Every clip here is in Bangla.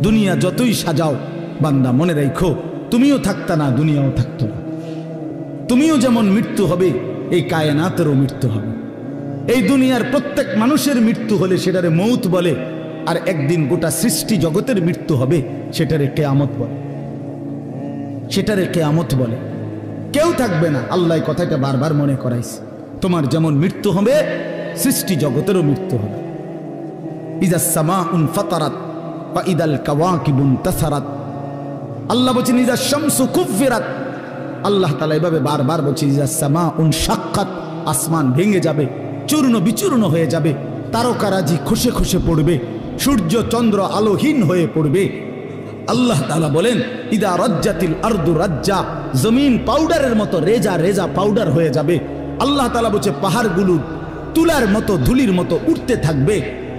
দুনিয়া যতই সাজাও বান্দা মনে রাখো তুমিও থাকতা না, দুনিয়াও থাকতো না। তুমিও যেমন মৃত্যু হবে, এই কায়নাতেরও মৃত্যু হবে। এই দুনিয়ার প্রত্যেক মানুষের মৃত্যু হলে সেটারে মৌত বলে, আর একদিন গোটা সৃষ্টি জগতের মৃত্যু হবে সেটারে কিয়ামত বলে, সেটারে কিয়ামত বলে। কেউ থাকবে না, আল্লাহ কথাটা বারবার মনে করাইছে। তোমার যেমন মৃত্যু হবে সৃষ্টি জগতেরও মৃত্যু হবে। ইজা সামাউন ফাতারাত ওয়া ইদাল কাওয়াকিবুন তাসারাত। আল্লাহ বলেন ইজা শামসু কুফিরাত। আল্লাহ তাআলা এভাবে বারবার বলেন ইজা সামাউন শাক্কাত। আসমান ভেঙে যাবে, চূর্ণ বিচূর্ণ হয়ে যাবে, তারকারাজি খসে খসে পড়বে, সূর্য চন্দ্র আলোহীন হয়ে পড়বে। আল্লাহ তাআলা বলেন ইদা রাজ্জাতিল আরদু রাজ্জা। জমিন পাউডারের মতো রেজা রেজা পাউডার হয়ে যাবে। আল্লাহ তাআলা বলছে পাহাড়গুলো তুলার মতো ধুলির মতো উঠতে থাকবে।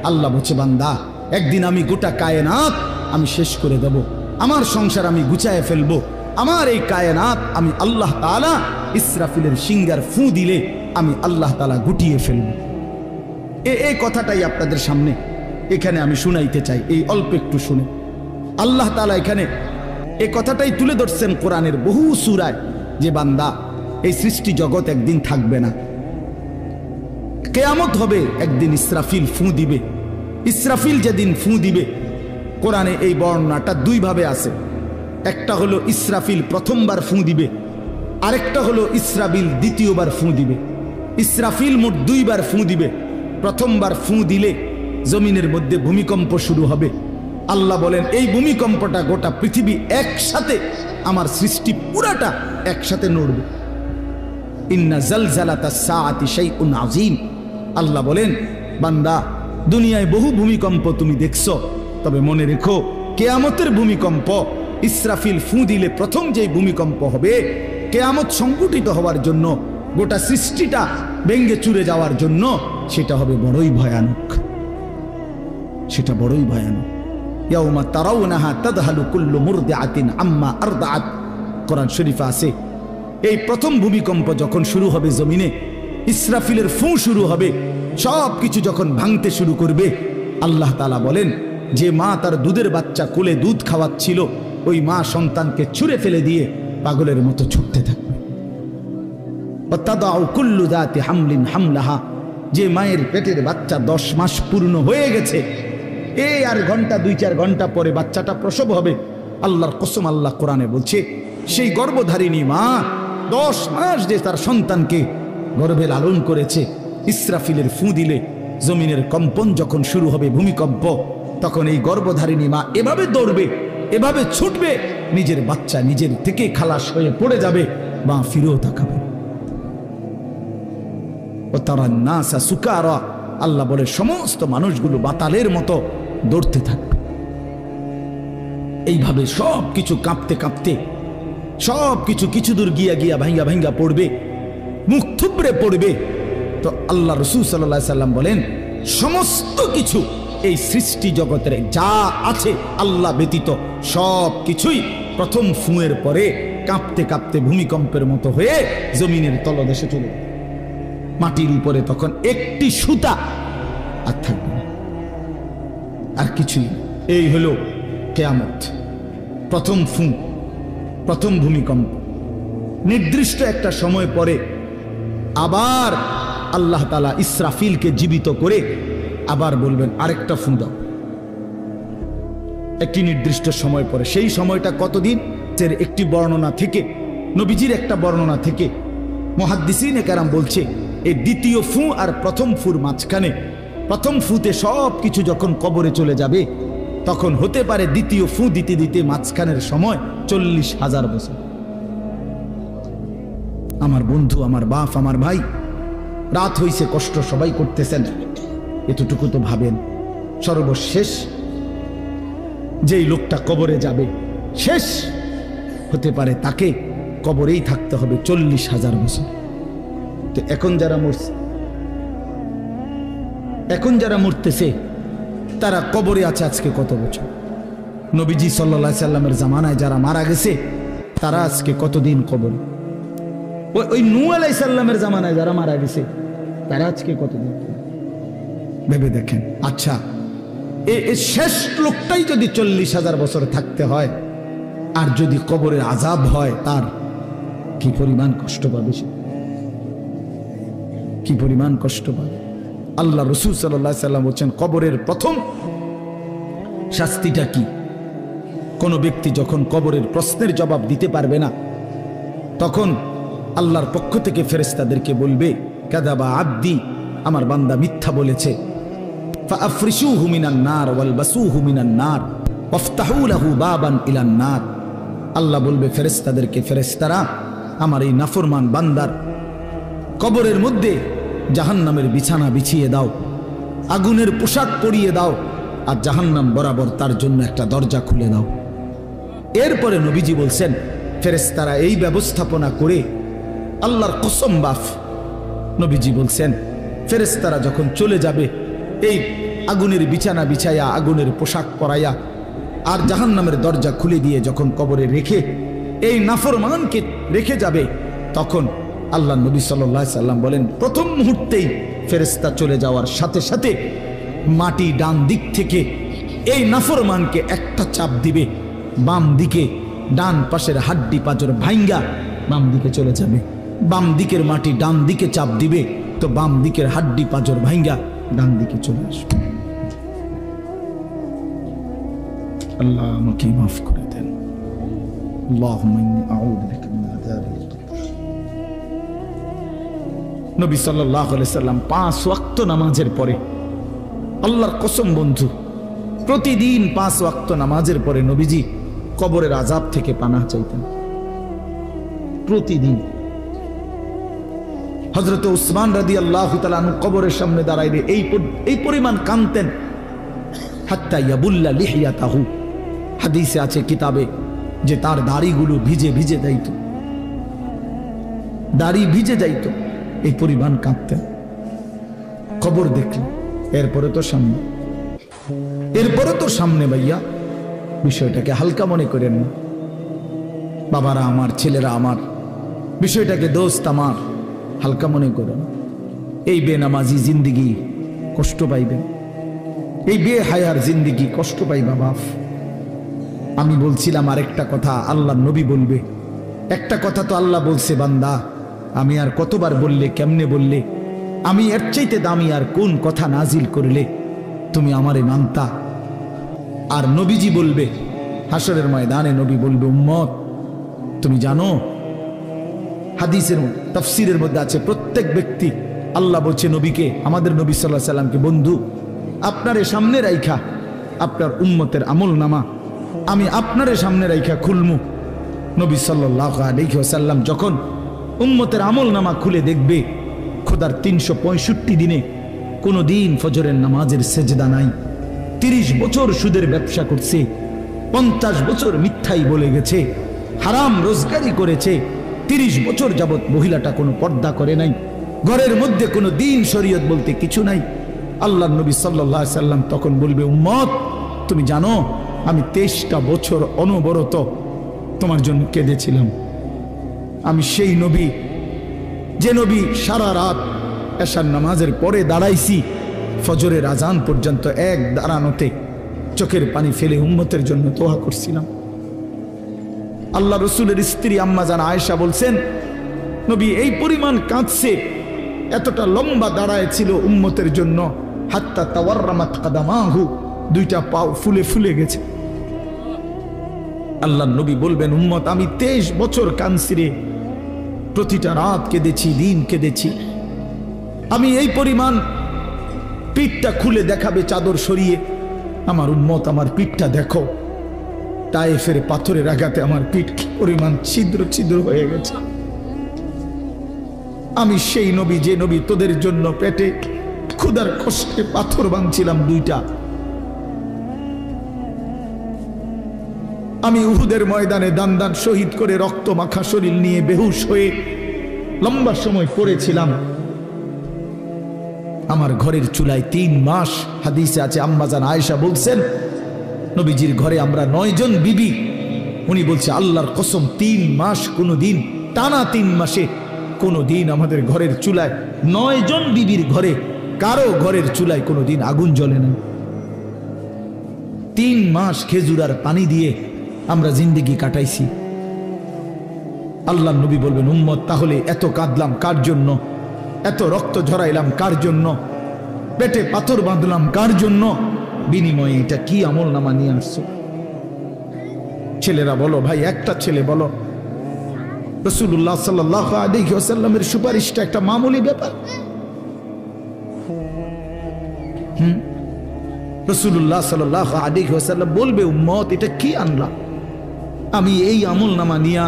আল্লাহ বলছে বান্দা একদিন আমি গোটা কায়নাত আমি শেষ করে দেব, আমার সংসার আমি গুছায় ফেলবো, আমার এই কায়নাত আমি আল্লাহ তাআলা ইসরাফিলের সিঙ্গার ফু দিলে আমি আল্লাহ তাআলা গুটিয়ে ফেলবো। এই কথাটাই আপনাদের সামনে এখানে আমি শুনাইতে চাই, এই অল্প একটু শুনে। আল্লাহ তাআলা এখানে এই কথাটাই তুলে ধরছেন কোরআনের বহু সূরায় যে বান্দা এই সৃষ্টি জগৎ একদিন থাকবে না, কিয়ামত হবে, একদিন ইসরাফিল ফু দিবে। ইসরাফিল যেদিন ফু দিবে, কোরআনে এই বর্ণনাটা দুই ভাবে আছে। একটা হলো ইসরাফিল প্রথমবার ফু দিবে, আরেকটা হলো ইসরাফিল দ্বিতীয়বার ফু দিবে। ইসরাফিল মোট দুইবার ফু দিবে। প্রথমবার ফু দিলে জমিনের মধ্যে ভূমিকম্প শুরু হবে। আল্লাহ বলেন এই ভূমিকম্পটা গোটা পৃথিবী একসাথে, আমার সৃষ্টি পুরাটা একসাথে নড়বে। ইন্না জালজালাতাস সাআতি শাইউন আযীম। আল্লাহ বলেন বান্দা দুনিয়ায় বহু ভূমিকম্প তুমি দেখছো, তবে মনে রেখো কিয়ামতের ভূমিকম্প, ইসরাফিল ফু দিলে প্রথম যে ভূমিকম্প হবে, কিয়ামত সংঘটিত হওয়ার জন্য, গোটা সৃষ্টিটা ভেঙে চুরে যাওয়ার জন্য, সেটা হবে বড়ই ভয়ানক, সেটা বড়ই ভয়ানক। ইয়াউমা তারাউনাহা তাযহালু কুল্লু মুরদিআতিন আম্মা আরদাআত। কোরআন শরীফে আছে এই প্রথম ভূমিকম্প যখন শুরু হবে জমিনে, ইসরাফিলের ফু শুরু হবে, সব কিছু যখন ভাঙতে শুরু করবে, আল্লাহ তাআলা বলেন যে মা তার দুধের বাচ্চা কোলে দুধ খাওয়াচ্ছিল, ওই মা সন্তানকে ছুঁড়ে ফেলে দিয়ে পাগলের মতো ছুটতে থাকবে। ওয়াতাদাউ কুল্লু যাতি হামলিন হামলাহা। যে মায়ের পেটের বাচ্চা 10 মাস পূর্ণ হয়ে গেছে, এই আর ঘন্টা 2-4 ঘন্টা পরে বাচ্চাটা প্রসব হবে। আল্লাহর কসম, আল্লাহ কোরআনে বলছে সেই গর্ভধারিণী মা 10 মাস যে তার সন্তানকে গর্ভে লালন করেছে, ইসরাফিলের ফু দিলে জমিনের কম্পন যখন শুরু হবে, ভূমিকম্প, তখন এই গর্ভধারিণী মা এভাবে দৌড়বে, এভাবে ছুটবে, নিজের বাচ্চা নিজের থেকে খালাস হয়ে পড়ে যাবে, মা ফিরেও তাকাবে। ও তারা নাসা সুকারা। আল্লাহ বলে সমস্ত মানুষগুলো বাতালের মতো দৌড়তে থাকবে। এইভাবে সব কিছু কাঁপতে কাঁপতে সব কিছু কিছু দূর গিয়া গিয়া ভাঙ্গা ভাঙ্গা পড়বে, মুখ থুবড়ে পড়বে। তো আল্লাহ রাসূল সাল্লাল্লাহু আলাইহি সাল্লাম বলেন সমস্ত কিছু এই সৃষ্টি জগতের যা আছে আল্লাহ ব্যতীত সব কিছুই প্রথম ফুঁয়ের পরে কাঁপতে কাঁপতে ভূমিকম্পের মতো হয়ে জমিনের তলদেশে চলে যাবে। মাটির উপরে তখন একটি সুতা আর থাকবে না, আর কিছুই। এই হলো কিয়ামত, প্রথম ফু, প্রথম ভূমিকম্প। নির্দিষ্ট একটা সময় পরে আবার আল্লাহ তাআলা ইসরাফিলকে জীবিত করে আবার বলবেন আরেকটা ফু দাও, একটি নির্দিষ্ট সময় পরে। সেই সময়টা কতদিন? এর একটি বর্ণনা থেকে, নবীজির একটা বর্ণনা থেকে মুহাদ্দিসিনে কেরাম বলছে এই দ্বিতীয় ফু আর প্রথম ফুর মাঝখানে, প্রথম ফুতে সব কিছু যখন কবরে চলে যাবে, তখন হতে পারে দ্বিতীয় ফু দিতে দিতে মাঝখানের সময় 40,000 বছর। আমার বন্ধু, আমার বাপ, আমার ভাই, রাত হইছে, কষ্ট সবাই করতেছেন, এতটুকু তো ভাবেন সর্বশেষ যেই লোকটা কবরে যাবে, শেষ হতে পারে তাকে কবরেই থাকতে হবে 40,000 বছর। তো এখন যারা মরছে, এখন যারা মরতেছে তারা কবরে আছে আজকে কত বছর? নবীজি সাল্লাল্লাহু আলাইহি সাল্লামের জামানায় যারা মারা গেছে তারা আজকে কতদিন কবরে? ওই নূহ আলাইহিস সালামের জামানায় যারা মারা গেছে তারা আজকে কতদিন? ভেবে দেখেন। আচ্ছা, এই শেষ লোকটাই যদি 40,000 বছর থাকতে হয়, আর যদি কবরের আযাব হয়, তার কি পরিমাণ কষ্ট পাবে সে, কি পরিমাণ কষ্ট পাবে। আল্লাহ রাসূল সাল্লাল্লাহু আলাইহি সাল্লাম বলেন, কবরের প্রথম শাস্তিটা কি? কোন ব্যক্তি যখন কবরের প্রশ্নের জবাব দিতে পারবে না, তখন আল্লাহর পক্ষ থেকে ফেরেশতাদেরকে বলবে, কাযাবা আব্দি, আমার বান্দা মিথ্যা বলেছে। ফাআফরিশুহু মিনান নার ওয়ালবাসুহু মিনান নার ওয়াফতাহু লাহু বাবান ইলান নার। আল্লাহ বলবে ফেরেশতাদেরকে, ফেরেশতারা আমার এই নাফরমান বান্দার কবরের মধ্যে জাহান্নামের বিছানা বিছিয়ে দাও, আগুনের পোশাক পরিয়ে দাও, আর জাহান্নাম বরাবর তার জন্য একটা দরজা খুলে দাও। এরপরে নবীজি বলছেন, ফেরেশতারা এই ব্যবস্থাপনা করে, আল্লাহর কসম বাফ, নবীজি বলছেন ফেরেশতারা যখন চলে যাবে, এই আগুনের বিছানা বিছাইয়া, আগুনের পোশাক পরাইয়া, আর জাহান্নামের দরজা খুলে দিয়ে যখন কবরে রেখে এই নাফরমানকে রেখে যাবে, তখন আল্লাহ নবী সাল্লাল্লাহু আলাইহি সাল্লাম বলেন, প্রথম মুহূর্তেই ফেরেশতা চলে যাওয়ার সাথে সাথে মাটি ডান দিক থেকে এই নাফরমানকে একটা চাপ দিবে, বাম দিকে ডান পাশের হাড্ডি পাঁজর ভাঙ্গা বাম দিকে চলে যাবে। বাম দিকের মাটি ডান দিকে চাপ দিবে, তো বাম দিকের হাড্ডি পাঁজর ভাঙ্গা ডান দিকে চলে আসবে। আল্লাহ আমাকে মাফ করে দেন। আল্লাহুম্মা ইন্নী আউযু বিকা মিন আযাবিল কবর। নবী সাল্লাল্লাহু আলাইহি সাল্লাম 5 ওয়াক্ত নামাজের পরে, আল্লাহর কসম বন্ধু, প্রতিদিন 5 ওয়াক্ত নামাজের পরে নবীজি কবরের আযাব থেকে পানাহ চাইতেন, প্রতিদিন। হযরত উসমান রাদিয়াল্লাহু তাআলা আনহু কবরের সামনে দাঁড়াইলে এই পরিমাণ কাঁদতেন, হাত্তা ইয়াবুল্লা লিহিয়াতাহু। হাদিসে আছে কিতাবে যে তার দাড়িগুলো ভিজে ভিজে যাইত, দাড়ি ভিজে যাইত, এই পরিমাণ কাঁদতেন কবর দেখলে। এরপরে তো সামনে ভাইয়া, বিষয়টাকে হালকা মনে করেন না। বাবারা আমার, ছেলেরা আমার, বিষয়টাকে দোস্ত আমার, হালকা মনে করেন। এই বেনামাজি জিন্দিগি কষ্ট পাইবেন, এই বেহায়ার জিন্দিগি কষ্ট পাইবা বাপ। আমি বলছিলাম আরেকটা কথা, আল্লাহ নবী বলবে একটা কথা, তো আল্লাহ বলছে, বান্দা আমি আর কতবার বললে, কেমনে বললে, আমি এর চাইতে দামি আর কোন কথা নাজিল করলে তুমি আমারে মানতা। আর নবীজি বলবে হাসরের ময়দানে, নবী বলবে, উম্মত তুমি জানো, হাদিসের তাফসীরের মধ্যে আছে, প্রত্যেক ব্যক্তি, আল্লাহ বলছে নবীকে, আমাদের নবী সাল্লাল্লাহু আলাইহি সাল্লামকে, বন্ধু আপনারে সামনে রাইখা আপনার উম্মতের আমল নামা আমি আপনারে সামনে রাইখা খুলমু। নবী সাল্লাল্লাহু আলাইহি ওয়াসাল্লাম যখন উম্মতের আমল নামা খুলে দেখবে, খোদার 365 দিনে কোনো দিন ফজরের নামাজের সেজদা নাই, 30 বছর সুদের ব্যবসা করছে, 50 বছর মিথ্যাই বলে গেছে, হারাম রোজগারি করেছে, 30 বছর যাবত মহিলাটা কোনো পর্দা করে নাই, ঘরের মধ্যে কোনো দিন শরীয়ত বলতে কিছু নাই। আল্লাহর নবী সাল্লাল্লাহু আলাইহি সাল্লাম তখন বলবে, উম্মত তুমি জানো আমি 23টা বছর অনবরত তোমার জন্য কেঁদেছিলাম। আমি সেই নবী, যে নবী সারা রাত এশার নামাজের পরে দাঁড়াইছি ফজরের আজান পর্যন্ত, এক দাঁড়ানোতে চোখের পানি ফেলে উম্মতের জন্য দোয়া করছিলাম। আল্লাহ রসুলের স্ত্রী আম্মা জান আয়েশা বলছেন, নবী এই পরিমাণ কাঁদছে, এতটা লম্বা দাঁড়ায় ছিল উম্মতের জন্য, হাত্তা তাওয়াররামাত কাদামাহু, 2টা পাও ফুলে ফুলে গেছে। আল্লাহ নবী বলবেন, উম্মত আমি 23 বছর কাঁদছি রে, প্রতিটা রাত কেঁদেছি, দিন কেঁদেছি। আমি এই পরিমাণ, পিঠটা খুলে দেখাবে চাদর সরিয়ে, আমার উম্মত আমার পিঠটা দেখো, তায়েফের পাথরের আঘাতে আমার পিঠ কি পরিমাণ ছিদ্র ছিদ্র হয়ে গেছে। আমি সেই নবী, যে নবী তোদের জন্য পেটে ক্ষুধার কষ্টে পাথর ভাঙছিলাম 2টা। আমি উহুদের ময়দানে দান দান শহীদ করে রক্ত মাখা শরীর নিয়ে বেহুশ হয়ে লম্বা সময় পড়েছিলাম। আমার ঘরের চুলায় 3 মাস, হাদিসে আছে আম্মা জান আয়েশা বলছেন, নবীজির ঘরে আমরা 9 জন বিবি। উনি বলছে আল্লাহর কসম 3 মাস, কোনো দিন টানা 3 মাসে কোনো দিন আমাদের ঘরের চুলায়, 9 জন বিবির ঘরে কারো ঘরের চুলায় কোনো দিন আগুন জ্বলে না। 3 মাস খেজুর আর পানি দিয়ে আমরা জিন্দেগি কাটাইছি। আল্লাহর নবী বলবেন, উম্মত তাহলে এত কাঁদলাম কার জন্য, এত রক্ত ঝরাইলাম কার জন্য, পেটে পাথর বাঁধলাম কার জন্য, বিনিময়ে এটা কি আমল নামা নিয়ে আসছো? ছেলেরা বলো ভাই, একটা ছেলে বলো রাসূলুল্লাহ সাল্লাল্লাহু আলাইহি ওয়াসাল্লামের সুপারিশটা একটা মামুলি ব্যাপার? রাসূলুল্লাহ সাল্লাল্লাহু আলাইহি ওয়াসাল্লাম বলবে, উম্মত এটা কি আনলা? আমি এই আমল নামা নিয়া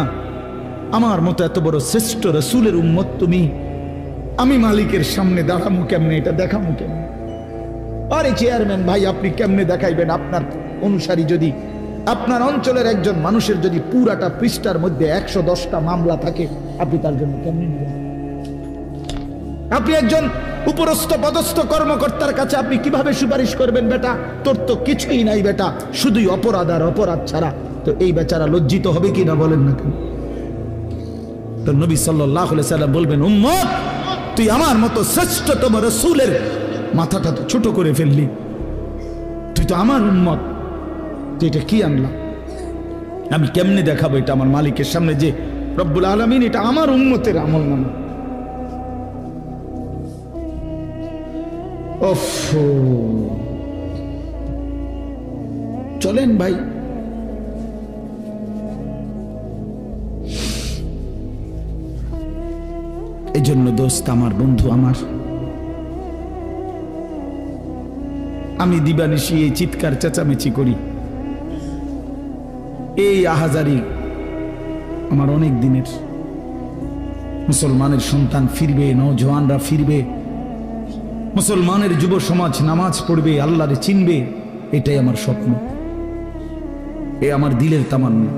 আমার মতো এত বড় শ্রেষ্ঠ রাসূলের উম্মত তুমি, আমি মালিকের সামনে দাঁড়ামু কেমনে, এটা দেখামু কেমনে? আরে চেয়ারম্যান ভাই, আপনি কেমনে দেখাইবেন? আপনার অনুসারী যদি, আপনার অঞ্চলের একজন মানুষের যদি পুরাটা পৃষ্ঠার মধ্যে 110টা মামলা থাকে, আপনি তার জন্য কেমনে নেবেন? আপনি একজন উপরস্থ পদস্থ কর্মকর্তার কাছে আপনি কিভাবে সুপারিশ করবেন? বেটা তোর তো কিছুই নাই বেটা, শুধুই অপরাধ আর অপরাধ ছাড়া। তো এই বেচারা লজ্জিত হবে কিনা বলেন না কেন? তো নবী সাল্লাল্লাহু আলাইহি ওয়াসাল্লাম বলবেন, উম্মত তুই আমার মতো শ্রেষ্ঠতম রাসূলের মাথাটা তো ছোট করে ফেললি, তুই তো আমার উম্মত, তুই এটা কি আনলা? আমি কেমনে দেখাবো এটা আমার মালিকের সামনে যে রব্বুল আলামিন এটা আমার উম্মতের আমল নামা? ওফ, চলেন ভাই, এই জন্য দোস্ত আমার, বন্ধু আমার, আমি দিবানিশি এই চিৎকার চেঁচামেচি করি, এই আহাজারি আমার অনেক দিনের। মুসলমানের সন্তান ফিরবে, নওজওয়ানরা ফিরবে, মুসলমানের যুব সমাজ নামাজ পড়বে, আল্লাহরে চিনবে, এটাই আমার স্বপ্ন, এ আমার দিলের তামান্না।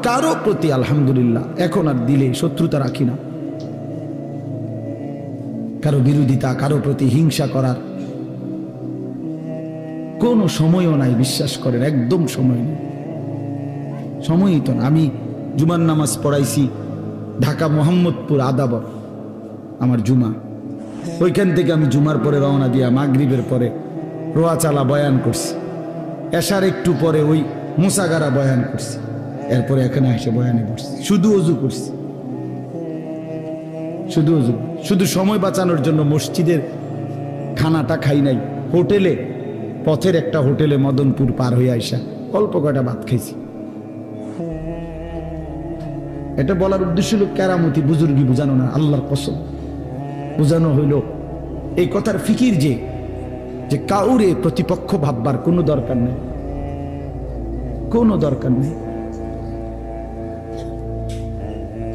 কারো প্রতি আলহামদুলিল্লাহ এখন আর দিলে শত্রুতা রাখি না, কারো বিরোধিতা, কারো প্রতি হিংসা করার কোনো সময়ও নাই, বিশ্বাস করেন, একদম সময় নেই, সময়ই তো না। আমি জুমার নামাজ পড়াইছি ঢাকা মোহাম্মদপুর আদাবর, আমার জুমা, ওইখান থেকে আমি জুমার পরে রওনা দিয়া মাগরিবের পরে রোয়াচালা বয়ান করছি, এশার একটু পরে ওই মুসাগারা বয়ান করছি, এরপরে এখানে এসে বয়ানে বসছি, শুধু ওযু করছি, শুধু ওযু, শুধু সময় বাঁচানোর জন্য মসজিদের খানাটা খাই নাই, হোটেলে, পথের একটা হোটেলে মদনপুর পার হয়ে আইসা অল্প কয়টা ভাত খাইছি। এটা বলার উদ্দেশ্য হলো কেরামতি বুজুর্গি বুঝানো না, আল্লাহর কসম বুঝানো হইল এই কথার ফিকির যে কাউরে প্রতিপক্ষ ভাববার কোনো দরকার নেই, কোনো দরকার নেই।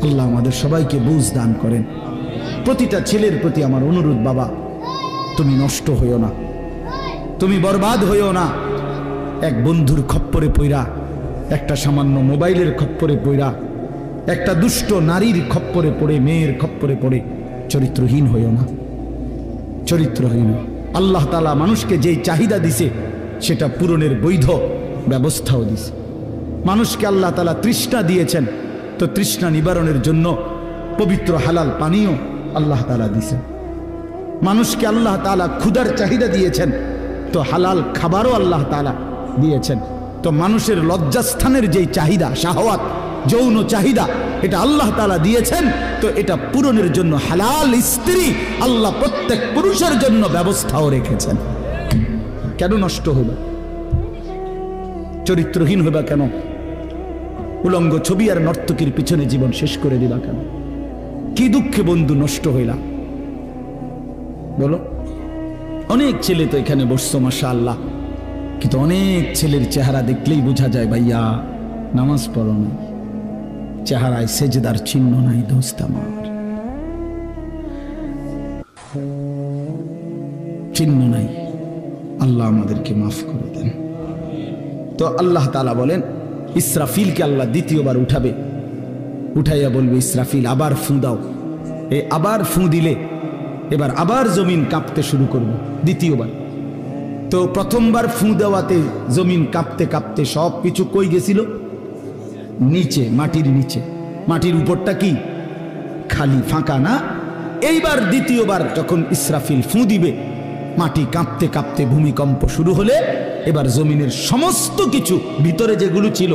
আল্লাহ আমাদের সবাইকে বুঝ দান করেন। প্রতিটা ছেলের প্রতি আমার অনুরোধ, বাবা তুমি নষ্ট হইও না, তুমি বরবাদ হইও না। এক বন্ধুর খপ্পরে পইরা, একটা সামান্য মোবাইলের খপ্পরে পইরা, একটা দুষ্ট নারীর খপ্পরে পড়ে, মেয়ের খপ্পরে পড়ে চরিত্রহীন হইও না, চরিত্রহীন। আল্লাহ তাআলা মানুষকে যেই চাহিদা দিছে সেটা পূরণের বৈধ ব্যবস্থাও দিছে। মানুষকে আল্লাহ তাআলা তৃষ্ণা দিয়েছেন, তো তৃষ্ণা নিবারণের জন্য পবিত্র হালাল পানীয় আল্লাহ তাআলা দিয়েছেন। মানুষকে আল্লাহ তাআলা ক্ষুধার চাহিদা দিয়েছেন, তো হালাল খাবারও আল্লাহ তাআলা দিয়েছেন। তো মানুষের লজ্জাস্থানের যেই চাহিদা, শাহওয়াত, যৌন চাহিদা, এটা আল্লাহ তাআলা দিয়েছেন, তো এটা পূরণের জন্য হালাল স্ত্রী আল্লাহ প্রত্যেক পুরুষের জন্য ব্যবস্থাও রেখেছেন। কেন নষ্ট হইল? চরিত্রহীন হইবা কেন? উলঙ্গ ছবি আর নর্তকীর পিছনে জীবন শেষ করে দিবা কেন? কি দুঃখে বন্ধু নষ্ট হইলা বলো? অনেক ছেলে তো এখানে বসছো মাশাআল্লাহ, কিন্তু অনেক ছেলের চেহারা দেখলেই বোঝা যায় ভাইয়া নামাজ পড়ো না, চেহারায় সেজদার চিহ্ন নাই। দোস্ত আমার, চিহ্ন নাই। আল্লাহ আমাদেরকে মাফ করে দেন। তো আল্লাহ তাআলা বলেন, ইসরাফিলকে আল্লাহ দ্বিতীয়বার উঠাবে, উঠাইয়া বলবে, ইসরাফিল আবার ফু দাও। এই আবার ফু দিলে এবার আবার জমিন কাঁপতে শুরু করবে দ্বিতীয়বার। তো প্রথমবার ফু দেওয়াতে জমিন কাঁপতে কাঁপতে সব কিছু কই গেছিল? নিচে, মাটির নিচে। মাটির উপরটা কি? খালি, ফাঁকা না? এইবার দ্বিতীয়বার যখন ইসরাফিল ফু দিবে, মাটি কাঁপতে কাঁপতে ভূমিকম্প শুরু হলে এবার জমিনের সমস্ত কিছু ভিতরে যেগুলো ছিল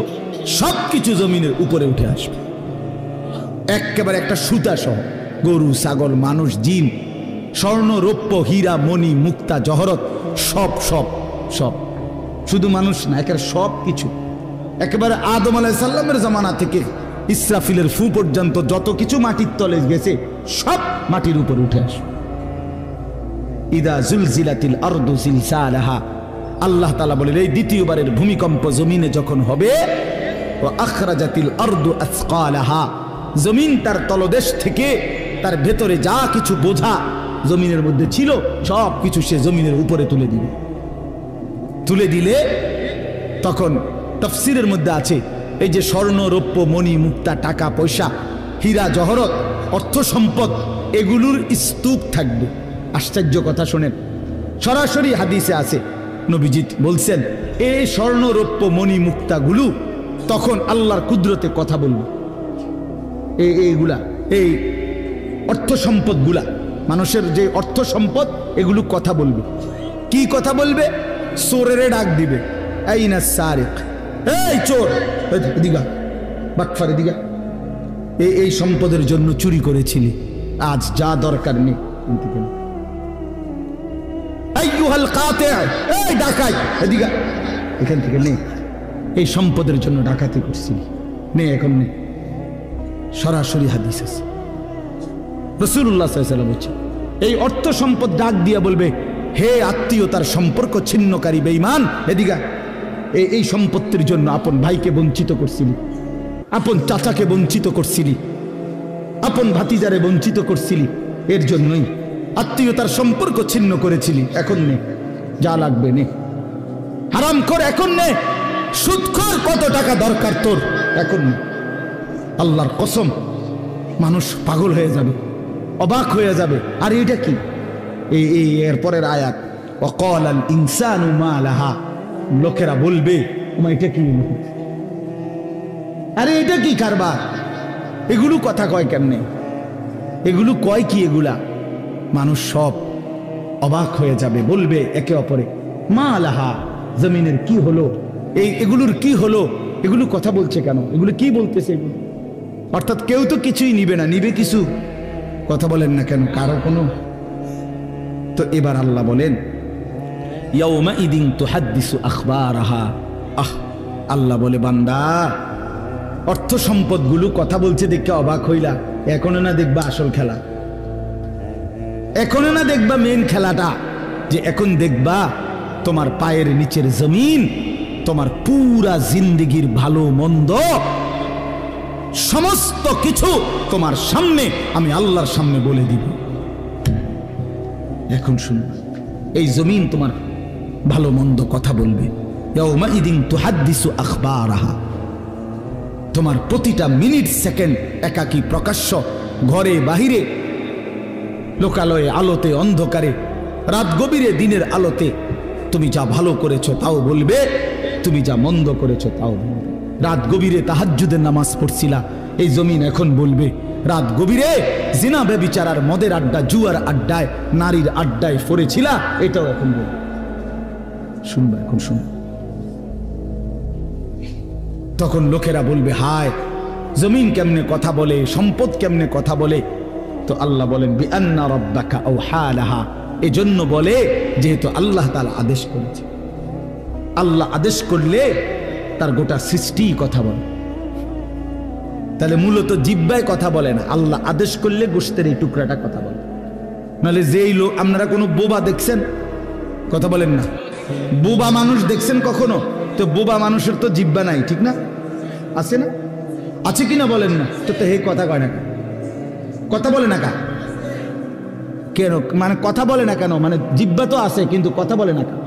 সব কিছু জমিনের উপরে উঠে আসবে একেবারে একটা সুতা সহ। গরু, ছাগল, মানুষ, জিন, স্বর্ণ, রৌপ্য, হীরা, মণি, মুক্তা, জহরত, সব সব সব, শুধু মানুষ না, একেবারে সব কিছু, একেবারে আদম আলাইহিস সালামের জামানা থেকে ইসরাফিলের ফু পর্যন্ত যত কিছু মাটির তলে গেছে সব মাটির উপর উঠে আসবে। ইদা জুলজিলাতিল আরদু জিলজালাহা, আল্লাহ তাআলা বলেন এই দ্বিতীয়বারের ভূমিকম্প জমিনে যখন হবে, ওয়া আখরাজাতিল আরদু আসকালাহা, জমিন তার তলদেশ থেকে তার ভেতরে যা কিছু বোঝা জমিনের মধ্যে ছিল সব কিছু সে জমিনের উপরে তুলে দিবে। তুলে দিলে তখন তাফসীরের মধ্যে আছে এই যে স্বর্ণ, রৌপ্য, মণি, মুক্তা, টাকা পয়সা, হীরা, জহরত, অর্থ সম্পদ, এগুলোর স্তূপ থাকবে। আশ্চর্য কথা শোনেন, সরাসরি হাদিসে আছে, নবীজি বলছেন এই স্বর্ণ, রৌপ্য, মণি, মুক্তাগুলো তখন আল্লাহর কুদরতে কথা বলবে। এইগুলা, এই অর্থ সম্পদগুলা, মানুষের যে অর্থ সম্পদ, এগুলো কথা বলবে। কি কথা বলবে? চোরেরে ডাক দিবে, আইনা সারিক, এই চোর, এদিকে বাটফার, এদিকে, এই সম্পদের জন্য চুরি করেছিলি, আজ যা দরকার নেই। আইয়ুহাল কাতি, এই ডাকাই, এদিকে, এখান থেকে নে, এই সম্পদের জন্য ডাকাতি করছিলি, নে এখন নে। সরাসরি হাদিস আছে, রাসূলুল্লাহ সাল্লাল্লাহু আলাইহি ওয়াসাল্লাম বলেছেন এই অর্থ সম্পদ ডাক দিয়া বলবে, হে আত্মীয়তার সম্পর্ক ছিন্নকারী বেঈমান, এদিকে, এই সম্পত্তির জন্য আপন ভাইকে বঞ্চিত করছিলি, আপন চাচাকে বঞ্চিত করছিলি, আপন ভাতিজারে বঞ্চিত করছিলি, এর জন্যই আত্মীয়তার সম্পর্ক ছিন্ন করেছিলি, এখন নে, যা লাগবে নে, হারাম কর এখন নে, সুদখোর কত টাকা দরকার তোর, এখন নে। আল্লাহর কসম, মানুষ পাগল হয়ে যাবে, অবাক হয়ে যাবে। আর এটা কি? এই এরপরের আয়াত, ওয়াকালাল ইনসানু মা লাহা, লোকেরা বলবে এটা কি, আরে এটা কি কারবার, এগুলো কথা কয় কেমনে, এগুলো কয় কি, এগুলা মানুষ সব অবাক হয়ে যাবে, বলবে একে অপরে মা লাহা, জমিনের কি হলো, এগুলোর কি হলো, এগুলো কথা বলছে কেন, এগুলো কি বলতেছে এগুলো? অর্থাৎ কেউ তো কিছুই নিবে না, নিবে কিছু, কথা বলেন না কেন কারো কোনো। তো এবার আল্লাহ বলেন ইয়াউমাইদিন তুহাদ্দিসু আখবারাহা, আল্লাহ বলে বান্দা অর্থ সম্পদগুলো কথা বলছে দেখে অবাক হইলা, এখনো না দেখবা আসল খেলা, এখনো না দেখবা মেন খেলাটা, যে এখন দেখবা তোমার পায়ের নিচের জমিন, তোমার পুরা জিন্দেগির ভালো মন্দ সমস্ত কিছু তোমার সামনে আমি আল্লাহর সামনে বলে দিব। এখন শুনো, এই জমিন তোমার ভালো মন্দ কথা বলবে। ইয়াউমাইদিন তুহাদ্দিসু আখবারাহা, তোমার প্রতিটা মিনিট সেকেন্ড একাকী প্রকাশ্য, ঘরে বাহিরে, লোকালয়ে, আলোতে, অন্ধকারে, রাত গভীরে, দিনের আলোতে, তুমি যা ভালো করেছো তাও বলবে, তুমি যা মন্দ করেছো তাও বলবে। রাত গভীরে তাহাজ্জুদের নামাজ পড়ছিলা, এই জমিন এখন বলবে রাত গভীরে জিনা ব্যভিচার আর মদের আড্ডা, জুয়ার আড্ডায়, নারীর আড্ডায় পড়েছিলা, এটাও এখন বলবে। শুনবা, এখন শুনবা। তখন লোকেরা বলবে হায়, জমিন কেমনে কথা বলে, সম্পদ কেমনে কথা বলে। তো আল্লাহ বলেন বিআন্না রাব্বাকা আওহা লাহা, এজন্য বলে যেহেতু আল্লাহ তাআলা আদেশ করেছে। আল্লাহ আদেশ করলে তার গোটা সৃষ্টি কথা বলে, তাহলে মূলত জিহ্বায় কথা বলে না, আল্লাহ আদেশ করলে গোশতের এই টুকরাটা কথা বলে। নাহলে যেই লোক, আপনারা কোনো বোবা দেখছেন, কথা বলেন না, বোবা মানুষ দেখছেন কখনো? তো বোবা মানুষের তো জিহ্বা নাই, ঠিক না? আছে না? আছে কিনা বলেন না? তো হে কথা কয় না, কথা বলে না কেন? মানে কথা বলে না কেন? মানে জিহ্বা তো আছে কিন্তু কথা বলে না কেন?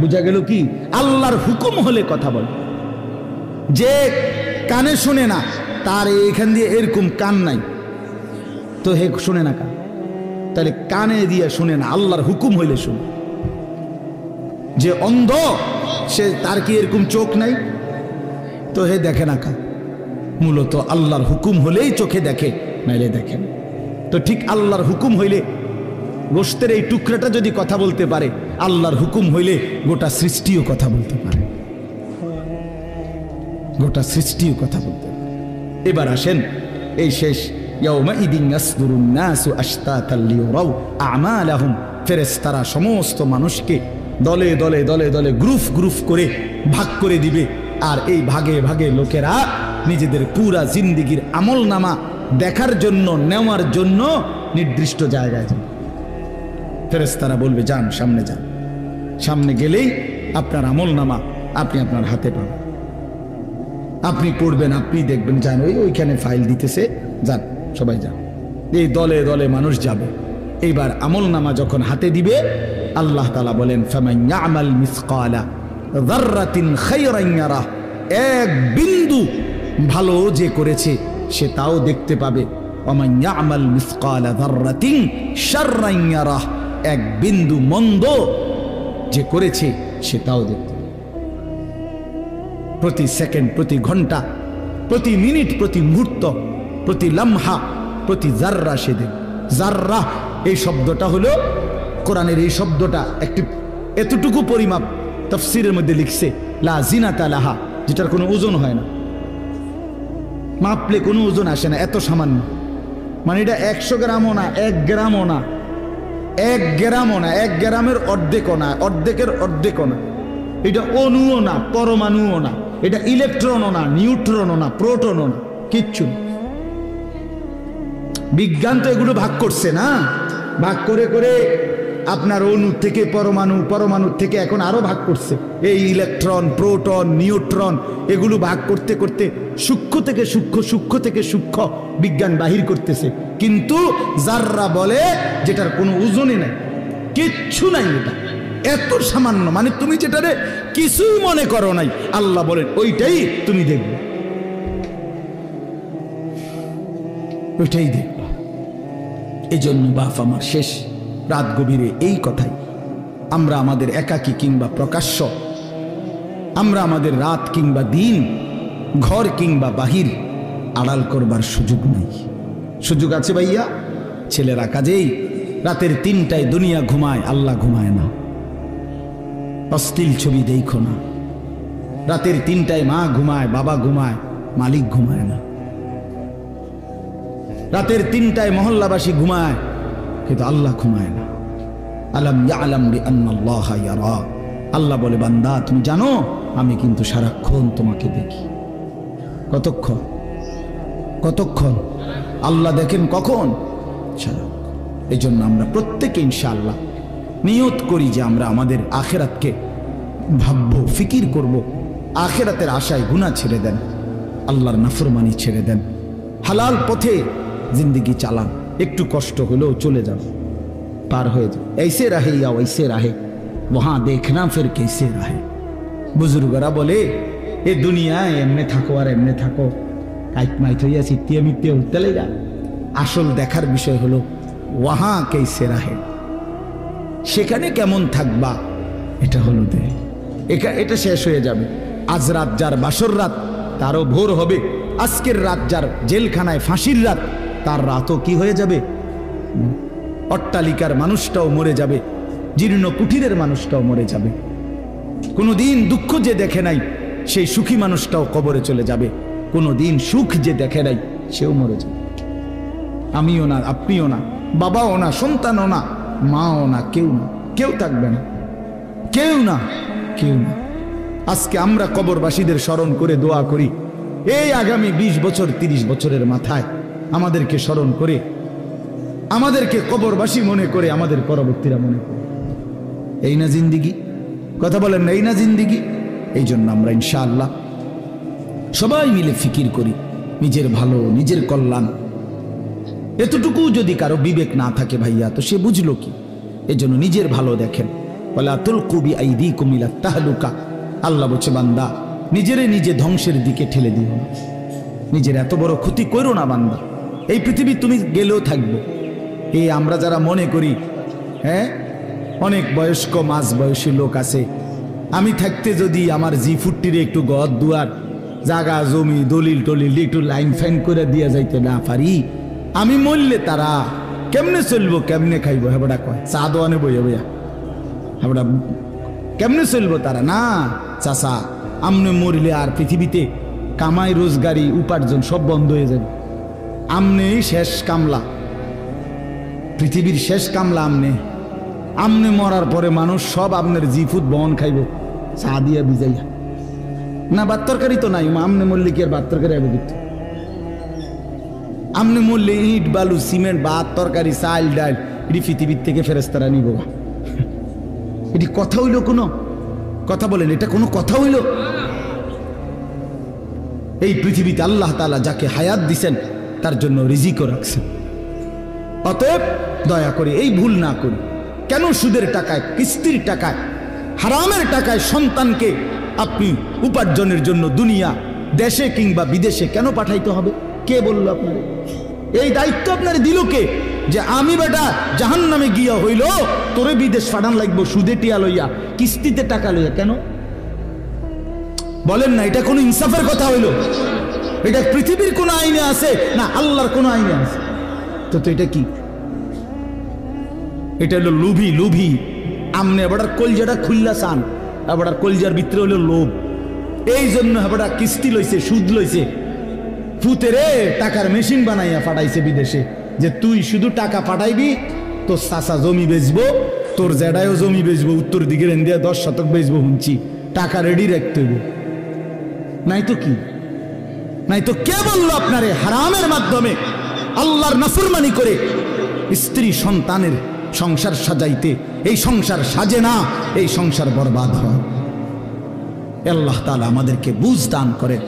বুঝা গেল কি? আল্লাহর হুকুম হলে কথা বলে। যে কানে শুনে না, তার এখান দিয়ে এরকম কান নাই, তো হে শুনে না কেন? তাহলে কানে দিয়ে শুনে না, আল্লাহর হুকুম হইলে শুনে। যে অন্ধ, সে তার কি এরকম চোখ নাই, তো হে দেখে না কেন? মূলত আল্লাহর হুকুম হলেই চোখে দেখে, নাইলে দেখেন। তো ঠিক আল্লাহর হুকুম হইলে গোশতের এই টুকরাটা যদি কথা বলতে পারে, আল্লাহর হুকুম হইলে গোটা সৃষ্টিও কথা বলতে পারে, গোটা সৃষ্টিও কথা বলতে পারে। এবার আসেন এই শেষ ইয়াউমাইদিন ইয়াসদুরুন নাসু আশতাতাল লিয়ারাউ আমালাহুম, ফেরেশতারা সমস্ত মানুষকে দলে দলে দলে দলে গ্রুপ গ্রুপ করে ভাগ করে দিবে। আর এই ভাগে ভাগে লোকেরা নিজেদের পুরা জিন্দেগির আমলনামা দেখার জন্য, নেওয়ার জন্য নির্দিষ্ট জায়গায় যাবে। ফেরেশতারা বলবে যান, সামনে যান। সামনে গেলেই আপনার আমলনামা আপনি আপনার হাতে পাবেন, আপনি পড়বেন, আপনি দেখবেন, যান ওইখানে ফাইল দিতেছে, যান সবাই যান। এই দলে দলে মানুষ যাবে। এইবার আমলনামা যখন হাতে দিবে, আল্লাহ তাআলা বলেন ফামান ইয়ামাল মিসকালা যাররাতিন খায়রান ইয়ারাহ, এক বিন্দু ভালো যে করেছে সে তাও দেখতে পাবে। ওমান ইয়ামাল মিসকালা যাররাতিন শাররান ইয়ারাহ, এক বিন্দু মন্দ যে করেছে সে তাও দেখতে পাবে। প্রতি সেকেন্ড, প্রতি ঘন্টা, প্রতি মিনিট, প্রতি মুহূর্ত, প্রতি লম্হা, প্রতি জাররা সে দেখবে। জাররা এই শব্দটা হলো কোরআনের, এই শব্দটা একটি এতটুকু পরিমাপ তাফসীরের মধ্যে লিখছে লা জিনাতা লাহা, যেটার কোনো ওজন হয় না, মাপলে কোনো ওজন আসে না, এত সামান্য। মানে এটা 100 গ্রামও না, 1 গ্রামও না, 1 গ্রামও না, 1 গ্রামের অর্ধেকও না, অর্ধেকের অর্ধেকও না। এটা অণুও না, পরমাণুও না, এটা ইলেকট্রনও না, নিউট্রনও না, প্রোটনও না, কিচ্ছু। বিজ্ঞান তো এগুলো ভাগ করছে না, ভাগ করে করে আপনার অণু থেকে পরমাণু, পরমাণুর থেকে এখন আরো ভাগ করছে। এই ইলেকট্রন, প্রোটন, নিউট্রন এগুলো ভাগ করতে করতে সূক্ষ্ম থেকে সূক্ষ্ম, সূক্ষ্ম থেকে সূক্ষ্ম বিজ্ঞান বাহির করতেছে। কিন্তু জাররা বলে যেটার কোনো ওজনই নাই, কিচ্ছু নাই, এটা এত সামান্য। মানে তুমি যেটারে কিছুই মনে করো নাই, আল্লাহ বলেন ওইটাই তুমি দেখবে, ওইটাই দেখবা। এই জন্য বাপ আমার শেষ রাত গভীরে এই কথাই, আমরা আমাদের একাকী কিংবা প্রকাশ্য, আমরা আমাদের রাত কিংবা দিন, ঘর কিংবা বাহির আড়াল করবার সুযোগ নেই। সুযোগ আছে ভাইয়া? ছেলেরা কাজেই রাতের 3টায় দুনিয়া ঘুমায়, আল্লাহ ঘুমায় না। অশ্লীল ছবি দেখো না। রাতের 3টায় মা ঘুমায়, বাবা ঘুমায়, মালিক ঘুমায় না। রাতের 3টায় মহল্লাবাসী ঘুমায়, কিন্তু আল্লাহ ঘুমায় না। আলাম ইয়ালাম বিআন্নাল্লাহা ইয়ারা, আল্লাহ বলে বান্দা তুমি জানো আমি কিন্তু সারাক্ষণ তোমাকে দেখি। কতক্ষণ? কতক্ষণ? আল্লাহ দেখেন কখন? সারাক্ষণ। এই জন্য আমরা প্রত্যেকে ইনশাআল্লাহ নিয়ত করি যে আমরা আমাদের আখেরাতকে ভাববো, ফিকির করব। আখেরাতের আশায় গুনাহ ছেড়ে দেন, আল্লাহর নাফরমানি ছেড়ে দেন, হালাল পথে জিন্দগি চালান। একটু কষ্ট হলেও চলে যান, পার হয়ে যান। ऐसे रहे या वैसे रहे वहां देखना फिर कैसे रहे। বুজুর্গরা বলে এ দুনিয়ায় এমনে থাকো আর এমনে থাকো, কাইট মাইট হইয়া চিত্তিয়া মিত্তিয়া উঠতে লেগা। আসল দেখার বিষয় হলো ওয়াহা কেসে রাহে, সেখানে কেমন থাকবা, এটা হলো দে। এটা শেষ হয়ে যাবে। আজ রাত যার বাসর রাত, তারও ভোর হবে। আজকের রাত যার জেলখানায় ফাঁসির রাত, তার রাতও কি হয়ে যাবে? অট্টালিকার মানুষটাও মরে যাবে, জীর্ণ কুঠিরের মানুষটাও মরে যাবে। কোনোদিন দুঃখ যে দেখে নাই সেই সুখী মানুষটাও কবরে চলে যাবে। কোনোদিন সুখ যে দেখে নাই সেও মরে যাবে। আমিও না, আপনিও না, বাবাও না, সন্তানও না, মাও না, কেউ না, কেউ থাকবে না, কেউ না, কেউ না। আজকে আমরা কবরবাসীদের স্মরণ করে দোয়া করি, এই আগামী 20 বছর 30 বছরের মাথায় আমাদেরকে স্মরণ করে, আমাদেরকে কবরবাসী মনে করে, আমাদের পরবর্তীরা মনে করে। এই না জিন্দিগি? কথা বলেন না, এই না জিন্দিগি? এই জন্য আমরা ইনশাআল্লাহ সবাই মিলে ফিকির করি নিজের ভালো, নিজের কল্যাণ। এতটুকু যদি কারো বিবেক না থাকে ভাইয়া, তো সে বুঝলো কি? এই জন্য নিজের ভালো দেখেন। ওয়ালা তুলকু বিআইদিকুম ইলা তাহলুকা, আল্লাহ বলছে বান্দা নিজেরে নিজে ধ্বংসের দিকে ঠেলে দিও না, নিজের এত বড় ক্ষতি করো না বান্দা। এই পৃথিবী তুমি গেলেও থাকবো। এই আমরা যারা মনে করি, হ্যাঁ অনেক বয়স্ক মাঝ বয়সী লোক আছে, আমি থাকতে যদি আমার জি40 একটু ঘর দুয়ার জাগা জমি দলিল টলিল একটু লাইন ফাইন করে দিয়ে যাইতে না পারি, আমি মরলে তারা কেমনে চলবো কেমনে খাইবো হেবড়া কয় চা দোয়ানে বইয়া বইয়া হেবড়া কেমনে চলবো তারা না চাচা আমনে মরিলে আর পৃথিবীতে কামাই রোজগারি উপার্জন সব বন্ধ হয়ে যাবে আমনেই শেষ কামলা পৃথিবীর শেষ কামলা আমনে মরার পরে মানুষ সব আপনার জিফুত বহন খাইব চা দিয়া বিজাইয়া না ভাত তরকারি তো নাই আমনে মরলে কি আর ভাত তরকারি হবে কিন্তু আমনে মরলে ইট বালু সিমেন্ট ভাত তরকারি চাল ডাল এটি পৃথিবীর থেকে ফেরেস্তারা নিব এটি কথা হইল কোনো কথা বলেন এটা কোনো কথা হইল এই পৃথিবীতে আল্লাহ তাআলা যাকে হায়াত দিছেন তার জন্য রিজিকও রাখছেন অতএব দয়া করে এই ভুল না করি কেন সুদের টাকায় কিস্তির টাকায় হারামের টাকায় সন্তানকে আপনি উপার্জনের জন্য দুনিয়া দেশে কিংবা বিদেশে কেন পাঠাইতে হবে কে বলল আপনার এই দায়িত্ব আপনার দিল কে যে আমি বেটা জাহান্নামে গিয়া হইল তোরে বিদেশ পাঠান লাগবো সুদে টিয়া লইয়া কিস্তিতে টাকা লইয়া কেন বলেন না এটা কোনো ইনসাফের কথা হইল এটা পৃথিবীর কোন আইনে আছে না আল্লাহর কোন আইনে আছে তো এটা কি এটা হলো লুভি আমনে এবার কলজাটা খুললা চান এবার কলজার ভিতরে হলো লোভ এই জন্য এবার কিস্তি লইছে সুদ লইছে ফুতেরে টাকার মেশিন বানাইয়া পাঠাইছে বিদেশে যে তুই শুধু টাকা পাঠাইবি তোর চাচা জমি বেচবো তোর জেডায়ও জমি বেচবো উত্তর দিকে ইন্ডিয়া 10 শতক বেচবো হুঁচি টাকা রেডি রাখতে হইব নাই তো কি নাই তো কে বললো আপনারে হারামের মাধ্যমে আল্লাহর নাফরমানি করে স্ত্রী সন্তানের সংসার সাজাইতে এই সংসার সাজে না এই সংসার বরবাদ হয় আল্লাহ তাআলা আমাদেরকে বুঝ দান করেন